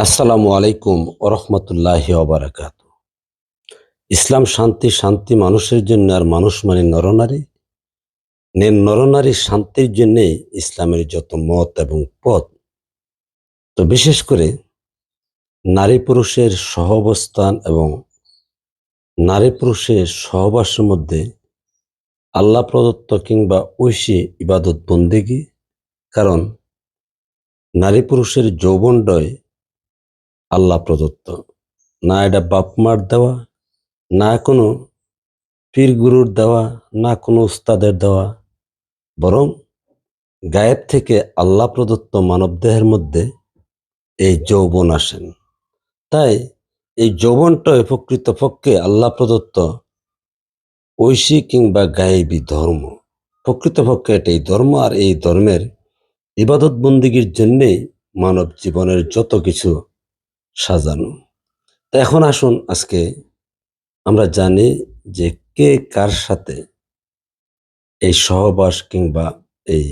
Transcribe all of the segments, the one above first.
আসসালামু আলাইকুম ওরহমতুল্লাহি ওবারাকাতু। ইসলাম শান্তি, শান্তি মানুষের জন্য, আর মানুষ মানে নরনারী। নরনারীর শান্তির জন্যে ইসলামের যত মত এবং পথ। তো বিশেষ করে নারী পুরুষের সহাবস্থান এবং নারী পুরুষের সহবাসের মধ্যে আল্লাহ প্রদত্ত কিংবা ঐশী ইবাদত বন্দেগী। কারণ নারী পুরুষের যৌবনডয় আল্লাহ প্রদত্ত, না এটা বাপ মার দেওয়া, না কোনো পীর গুরুর দেওয়া, না কোনো উস্তাদের দেওয়া, বরং গায়েব থেকে আল্লাহ প্রদত্ত মানবদেহের মধ্যে এই যৌবন আসেন। তাই এই যৌবনটাই প্রকৃতপক্ষে আল্লাহ প্রদত্ত ঐশী কিংবা গায়েবী ধর্ম। প্রকৃতপক্ষে এটাই ধর্ম, আর এই ধর্মের ইবাদত বন্দিগির জন্যেই মানব জীবনের যত কিছু সাজানো। তো এখন আসুন, আজকে আমরা জানি যে কে কার সাথে এই সহবাস কিংবা এই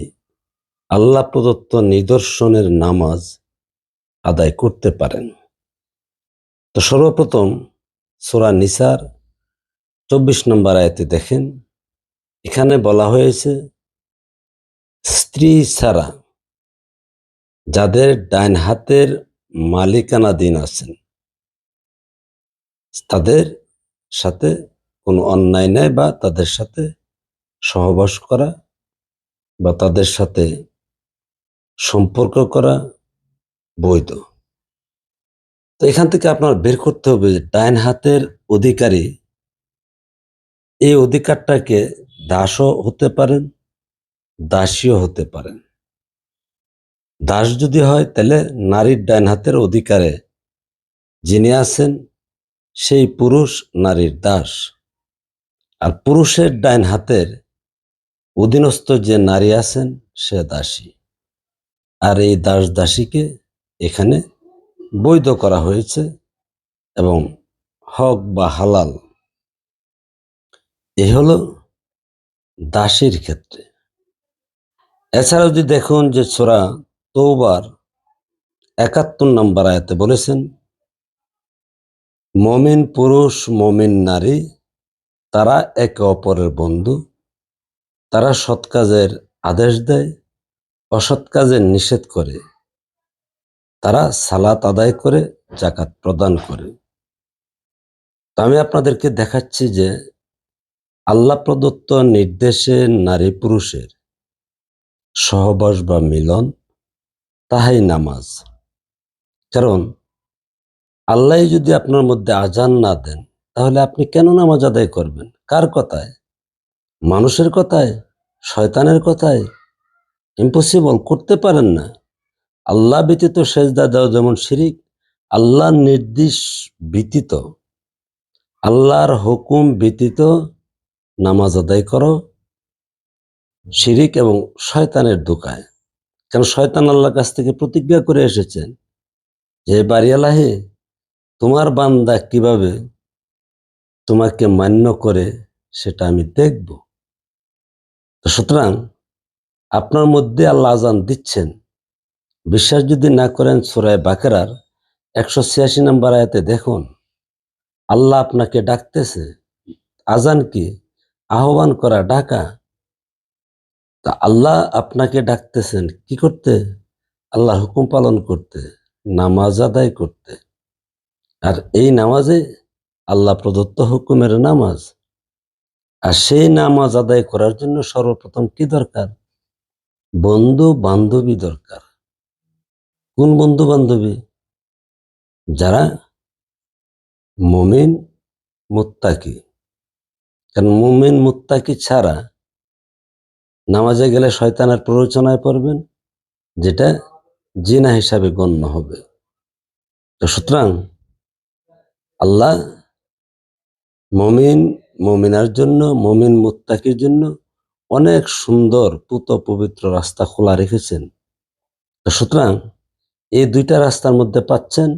আল্লাহ প্রদত্ত নিদর্শনের নামাজ আদায় করতে পারেন। তো সর্বপ্রথম সূরা নিসার 24 নম্বর আয়াতে দেখেন, এখানে বলা হয়েছে স্ত্রী ছাড়া যাদের ডাইন হাতের মালিকানাধীন আছেন তাদের সাথে কোনো অন্যায় নেই, বা তাদের সাথে সহবাস করা বা তাদের সাথে সম্পর্ক করা বৈধ। তো এখান থেকে আপনার বের করতে হবে যে ডাইন হাতের অধিকারী, এই অধিকারটাকে দাসও হতে পারেন, দাসীও হতে পারেন। দাস যদি হয় তাহলে নারীর ডাইন হাতের অধিকারে যিনি আছেন সেই পুরুষ নারীর দাস, আর পুরুষের ডাইন হাতের অধীনস্থ যে নারী আছেন সে দাসী। আর এই দাস দাসীকে এখানে বৈধ করা হয়েছে এবং হক বা হালাল। এ হলো দাসীর ক্ষেত্রে। এছাড়াও যদি দেখুন যে সূরা তওবার 71 নম্বর আয়াতে বলেছেন, মমিন পুরুষ মমিন নারী তারা একে অপরের বন্ধু, তারা সৎ কাজের আদেশ দেয়, অসৎ কাজের নিষেধ করে, তারা সালাত আদায় করে, যাকাত প্রদান করে। তো আমি আপনাদেরকে দেখাচ্ছি যে আল্লাহ প্রদত্ত নির্দেশে নারী পুরুষের সহবাস বা মিলন, তাহাই নামাজ। কারণ আল্লাহ যদি আপনার মধ্যে আজান না দেন তাহলে আপনি কেন নামাজ আদায় করবেন? কার কথায়? মানুষের কথায়? শয়তানের কথায়? ইম্পসিবল, করতে পারেন না। আল্লাহ ব্যতীত সেজদা দেওয়া যেমন শিরিক, আল্লাহর নির্দেশ ব্যতীত, আল্লাহর হুকুম ব্যতীত নামাজ আদায় করো শিরিক এবং শয়তানের ধোঁকায়। কারণ শয়তান আল্লাহর কাছ থেকে প্রতিজ্ঞা করে এসেছেন যে বাড়িয়ালাহে, তোমার বান্দা কিভাবে তোমাকে মান্য করে সেটা আমি দেখব। তো সুতরাং আপনার মধ্যে আল্লাহ আজান দিচ্ছেন, বিশ্বাস যদি না করেন সূরা বাকারার 186 নম্বর আয়াতে দেখুন, আল্লাহ আপনাকে ডাকতেছে। আজান কি? আহ্বান করা, ডাকা। তা আল্লাহ আপনাকে ডাকতেছেন কি করতে? আল্লাহর হুকুম পালন করতে, নামাজ আদায় করতে। আর এই নামাজে আল্লাহ প্রদত্ত হুকুমের নামাজ। আর সেই নামাজ আদায় করার জন্য সর্বপ্রথম কি দরকার? বন্ধু বান্ধবী দরকার। কোন বন্ধু বান্ধবী? যারা মুমিন মুত্তাকি। কারণ মুমিন মুত্তাকি ছাড়া নামাজে গেলে শয়তানের প্ররোচনায় পড়বেন, যেটা জিনা হিসাবে গণ্য হবে। তো সুতরাং আল্লাহ মুমিন মুমিনার জন্য, মুমিন মুত্তাকির জন্য অনেক সুন্দর পুত পবিত্র রাস্তা খোলা রেখেছেন। তো সুতরাং এই দুইটা রাস্তার মধ্যে পাচ্ছেন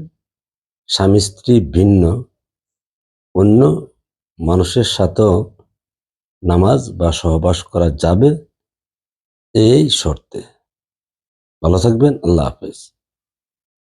স্বামী স্ত্রী ভিন্ন, অন্য মানুষের সাথেও নামাজ বা সহবাস করা যাবে এই শর্তে। ভালো থাকবেন। আল্লাহ হাফেজ।